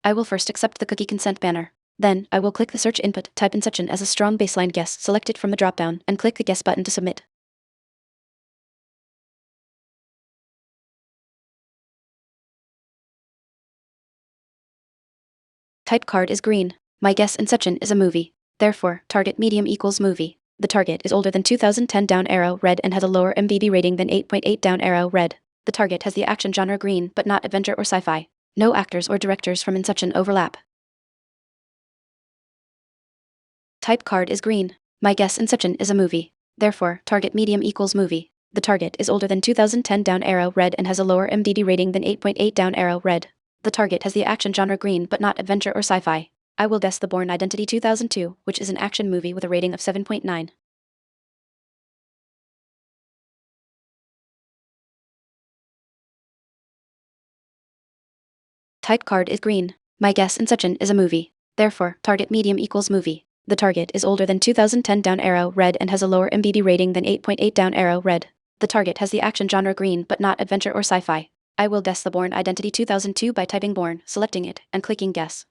I will first accept the cookie consent banner. Then, I will click the search input, type Inception as a strong baseline guess, select it from the dropdown, and click the guess button to submit. Type card is green. My guess Inception is a movie. Therefore, target medium equals movie. The target is older than 2010 down arrow red and has a lower MBB rating than 8.8 down arrow red. The target has the action genre green but not adventure or sci-fi. No actors or directors from Inception overlap. Type card is green. My guess Inception is a movie. Therefore, target medium equals movie. The target is older than 2010 down arrow red and has a lower MDD rating than 8.8 down arrow red. The target has the action genre green but not adventure or sci-fi. I will guess The Bourne Identity 2002, which is an action movie with a rating of 7.9. Type card is green. My guess Inception is a movie. Therefore, target medium equals movie. The target is older than 2010 down arrow red and has a lower MBD rating than 8.8 down arrow red. The target has the action genre green but not adventure or sci-fi. I will guess The Bourne Identity 2002 by typing Bourne, selecting it, and clicking guess.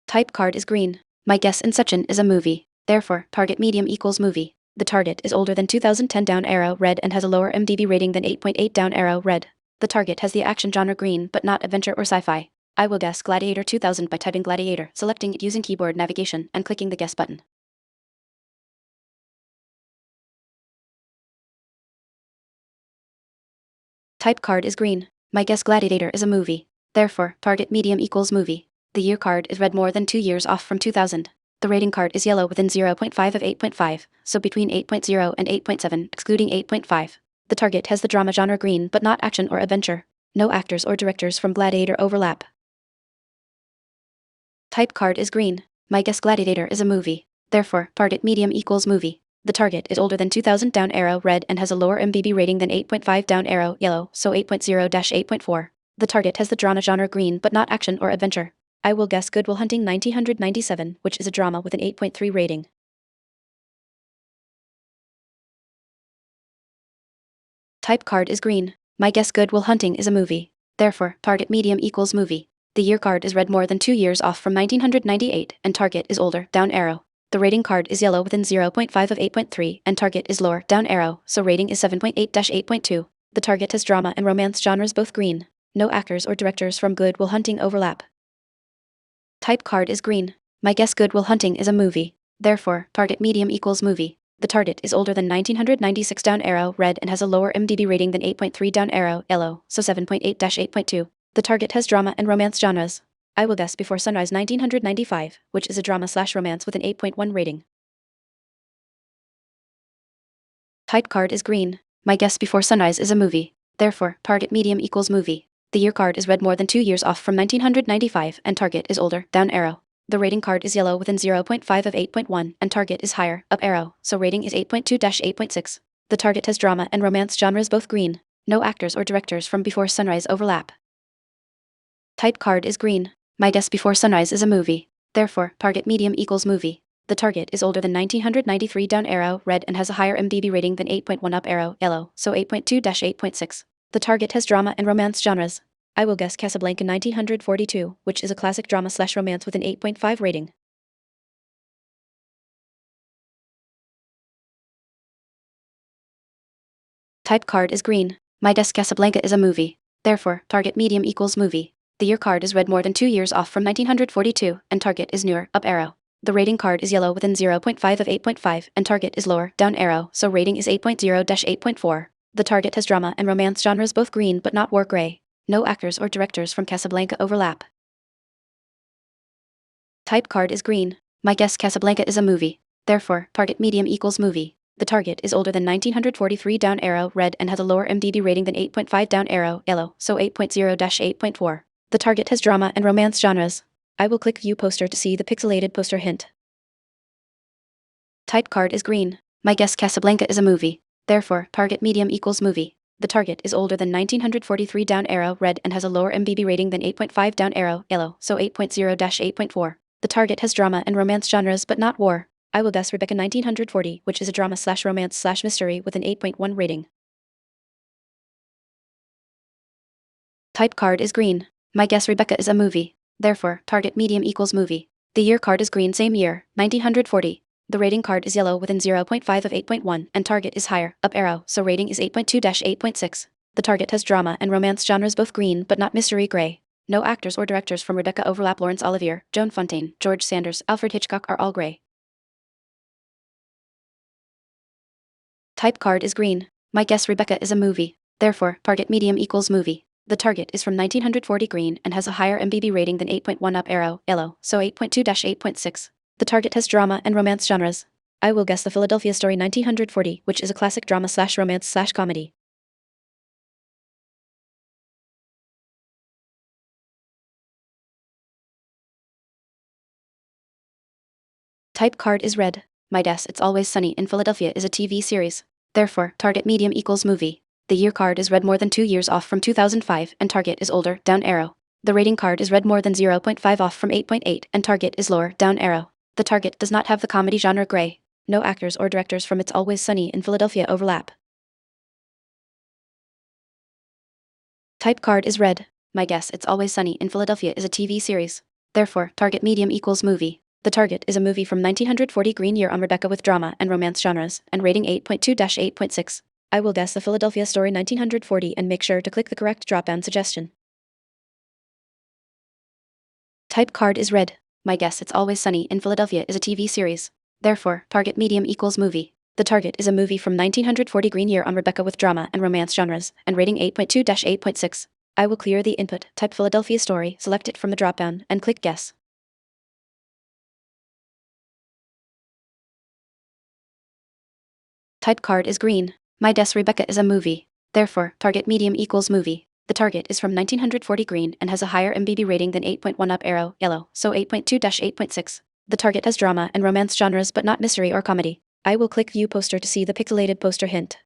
Type card is green. My guess Inception is a movie. Therefore, target medium equals movie. The target is older than 2010 down arrow red and has a lower MDB rating than 8.8 down arrow red. The target has the action genre green but not adventure or sci-fi. I will guess Gladiator 2000 by typing Gladiator, selecting it using keyboard navigation, and clicking the guess button. Type card is green. My guess Gladiator is a movie. Therefore, target medium equals movie. The year card is red more than 2 years off from 2000. The rating card is yellow within 0.5 of 8.5, so between 8.0 and 8.7, excluding 8.5. The target has the drama genre green but not action or adventure. No actors or directors from Gladiator overlap. Type card is green. My guess Gladiator is a movie. Therefore, target medium equals movie. The target is older than 2000 down arrow red and has a lower MBB rating than 8.5 down arrow yellow, so 8.0-8.4. The target has the drama genre green but not action or adventure. I will guess Good Will Hunting 1997, which is a drama with an 8.3 rating. Type card is green. My guess Good Will Hunting is a movie. Therefore, target medium equals movie. The year card is red more than 2 years off from 1998, and target is older, down arrow. The rating card is yellow within 0.5 of 8.3, and target is lower, down arrow, so rating is 7.8-8.2. The target has drama and romance genres both green. No actors or directors from Good Will Hunting overlap. Type card is green. My guess Good Will Hunting is a movie. Therefore, target medium equals movie. The target is older than 1996 down arrow red and has a lower MDD rating than 8.3 down arrow yellow, so 7.8-8.2. The target has drama and romance genres. I will guess Before Sunrise 1995, which is a drama/romance with an 8.1 rating. Type card is green. My guess Before Sunrise is a movie. Therefore, target medium equals movie. The year card is red more than 2 years off from 1995, and target is older, down arrow. The rating card is yellow within 0.5 of 8.1, and target is higher, up arrow, so rating is 8.2-8.6. The target has drama and romance genres both green. No actors or directors from Before Sunrise overlap. Type card is green. My guess Before Sunrise is a movie. Therefore, target medium equals movie. The target is older than 1993 down arrow red and has a higher MDB rating than 8.1 up arrow yellow, so 8.2-8.6. The target has drama and romance genres. I will guess Casablanca 1942, which is a classic drama/romance with an 8.5 rating. Type card is green. My guess Casablanca is a movie. Therefore, target medium equals movie. The year card is red more than 2 years off from 1942, and target is newer, up arrow. The rating card is yellow within 0.5 of 8.5, and target is lower, down arrow, so rating is 8.0-8.4. The target has drama and romance genres both green but not war gray. No actors or directors from Casablanca overlap. Type card is green. My guess Casablanca is a movie. Therefore, target medium equals movie. The target is older than 1943 down arrow red and has a lower MDB rating than 8.5 down arrow yellow, so 8.0-8.4. The target has drama and romance genres. I will click View Poster to see the pixelated poster hint. Type card is green. My guess Casablanca is a movie. Therefore, target medium equals movie. The target is older than 1943 down arrow red and has a lower MBB rating than 8.5 down arrow yellow, so 8.0-8.4. The target has drama and romance genres but not war. I will guess Rebecca 1940, which is a drama/romance/mystery with an 8.1 rating. Type card is green. My guess Rebecca is a movie. Therefore, target medium equals movie. The year card is green, same year, 1940. The rating card is yellow within 0.5 of 8.1 and target is higher, up arrow, so rating is 8.2-8.6. The target has drama and romance genres both green but not mystery gray. No actors or directors from Rebecca overlap. Laurence Olivier, Joan Fontaine, George Sanders, Alfred Hitchcock are all gray. Type card is green. My guess Rebecca is a movie. Therefore, target medium equals movie. The target is from 1940 green and has a higher MBB rating than 8.1 up arrow, yellow, so 8.2-8.6. The target has drama and romance genres. I will guess the Philadelphia Story 1940, which is a classic drama/romance/comedy. Type card is red. My guess It's Always Sunny in Philadelphia is a TV series. Therefore, target medium equals movie. The year card is red more than 2 years off from 2005 and target is older, down arrow. The rating card is red more than 0.5 off from 8.8 and target is lower, down arrow. The target does not have the comedy genre gray. No actors or directors from It's Always Sunny in Philadelphia overlap. Type card is red. My guess It's Always Sunny in Philadelphia is a TV series. Therefore, target medium equals movie. The target is a movie from 1940 green year on Rebecca with drama and romance genres and rating 8.2-8.6. I will guess the Philadelphia Story 1940 and make sure to click the correct drop-down suggestion. Type card is red. My guess It's Always Sunny in Philadelphia is a TV series. Therefore, target medium equals movie. The target is a movie from 1940 green year on Rebecca with drama and romance genres and rating 8.2-8.6. I will clear the input, type Philadelphia Story, select it from the drop-down, and click guess. Type card is green. My guess Rebecca is a movie. Therefore, target medium equals movie. The target is from 1940 green and has a higher MBB rating than 8.1 up arrow, yellow, so 8.2-8.6. The target has drama and romance genres but not mystery or comedy. I will click view poster to see the pixelated poster hint.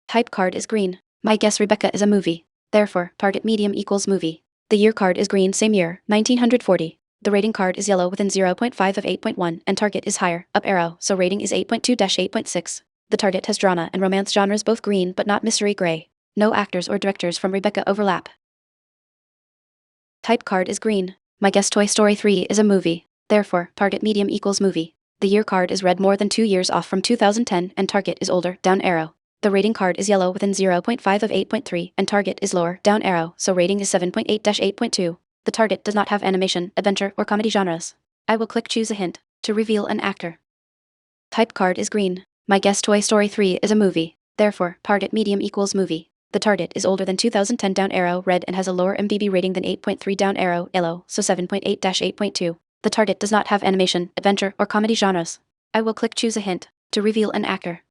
Type card is green. My guess Rebecca is a movie. Therefore, target medium equals movie. The year card is green, same year, 1940. The rating card is yellow within 0.5 of 8.1 and target is higher, up arrow, so rating is 8.2-8.6. The target has drama and romance genres both green but not mystery gray. No actors or directors from Rebecca overlap. Type card is green. My guess Toy Story 3 is a movie. Therefore, target medium equals movie. The year card is red more than 2 years off from 2010 and target is older, down arrow. The rating card is yellow within 0.5 of 8.3 and target is lower, down arrow, so rating is 7.8-8.2. The target does not have animation, adventure, or comedy genres. I will click choose a hint to reveal an actor. Type card is green. My guess Toy Story 3 is a movie. Therefore, target medium equals movie. The target is older than 2010 down arrow red and has a lower MBB rating than 8.3 down arrow yellow, so 7.8-8.2. The target does not have animation, adventure, or comedy genres. I will click choose a hint to reveal an actor.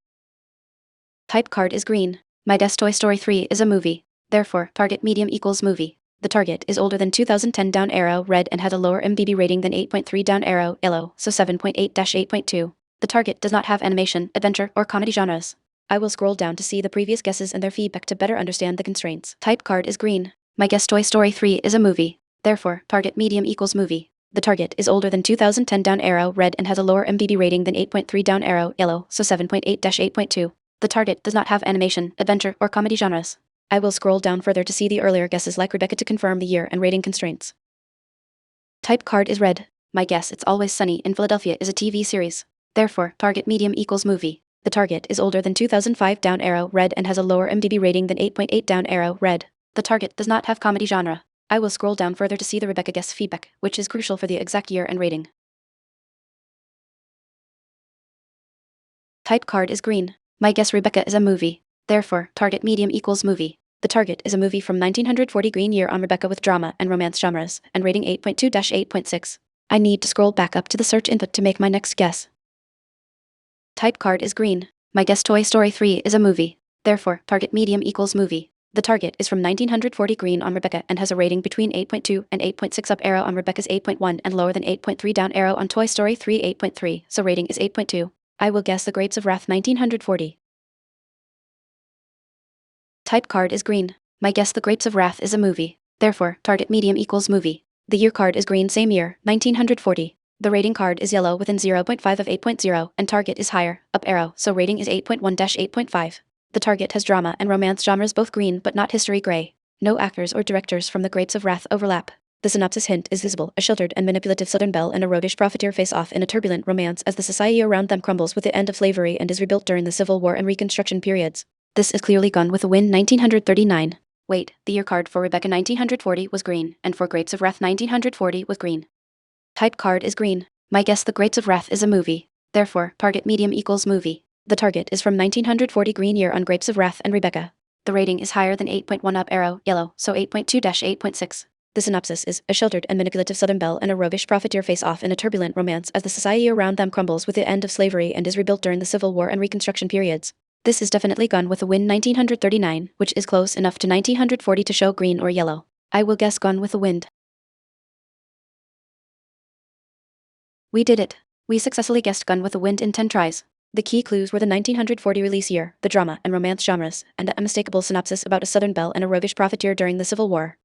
Type card is green. My guess Toy Story 3 is a movie. Therefore, target medium equals movie. The target is older than 2010 down arrow red and has a lower MBB rating than 8.3 down arrow yellow, so 7.8-8.2. The target does not have animation, adventure, or comedy genres. I will scroll down to see the previous guesses and their feedback to better understand the constraints. Type card is green. My guess Toy Story 3 is a movie. Therefore, target medium equals movie. The target is older than 2010 down arrow red and has a lower MBB rating than 8.3 down arrow yellow, so 7.8-8.2. The target does not have animation, adventure, or comedy genres. I will scroll down further to see the earlier guesses like Rebecca to confirm the year and rating constraints. Type card is red. My guess It's Always Sunny in Philadelphia is a TV series. Therefore, target medium equals movie. The target is older than 2005 down arrow red and has a lower MBB rating than 8.8 down arrow red. The target does not have comedy genre. I will scroll down further to see the Rebecca guess feedback, which is crucial for the exact year and rating. Type card is green. My guess Rebecca is a movie. Therefore, target medium equals movie. The target is a movie from 1940 green year on Rebecca with drama and romance genres and rating 8.2-8.6. I need to scroll back up to the search input to make my next guess. Type card is green. My guess Toy Story 3 is a movie. Therefore, target medium equals movie. The target is from 1940 green on Rebecca and has a rating between 8.2 and 8.6 up arrow on Rebecca's 8.1 and lower than 8.3 down arrow on Toy Story 3 8.3, so rating is 8.2. I will guess The Grapes of Wrath 1940. Type card is green. My guess The Grapes of Wrath is a movie. Therefore, target medium equals movie. The year card is green, same year, 1940. The rating card is yellow within 0.5 of 8.0, and target is higher, up arrow, so rating is 8.1-8.5. The target has drama and romance genres both green but not history gray. No actors or directors from the Grapes of Wrath overlap. The synopsis hint is visible: a sheltered and manipulative Southern belle and a roguish profiteer face off in a turbulent romance as the society around them crumbles with the end of slavery and is rebuilt during the Civil War and Reconstruction periods. This is clearly Gone with a Wind 1939. Wait, the year card for Rebecca 1940 was green, and for Grapes of Wrath 1940 was green. Type card is green. My guess: the Grapes of Wrath is a movie. Therefore, target medium equals movie. The target is from 1940 green year on Grapes of Wrath and Rebecca. The rating is higher than 8.1 up arrow, yellow, so 8.2-8.6. The synopsis is: a sheltered and manipulative Southern belle and a roguish profiteer face off in a turbulent romance as the society around them crumbles with the end of slavery and is rebuilt during the Civil War and Reconstruction periods. This is definitely Gone with a Wind 1939, which is close enough to 1940 to show green or yellow. I will guess Gone with the Wind. We did it. We successfully guessed Gone with the Wind in 10 tries. The key clues were the 1940 release year, the drama and romance genres, and a unmistakable synopsis about a Southern belle and a roguish profiteer during the Civil War.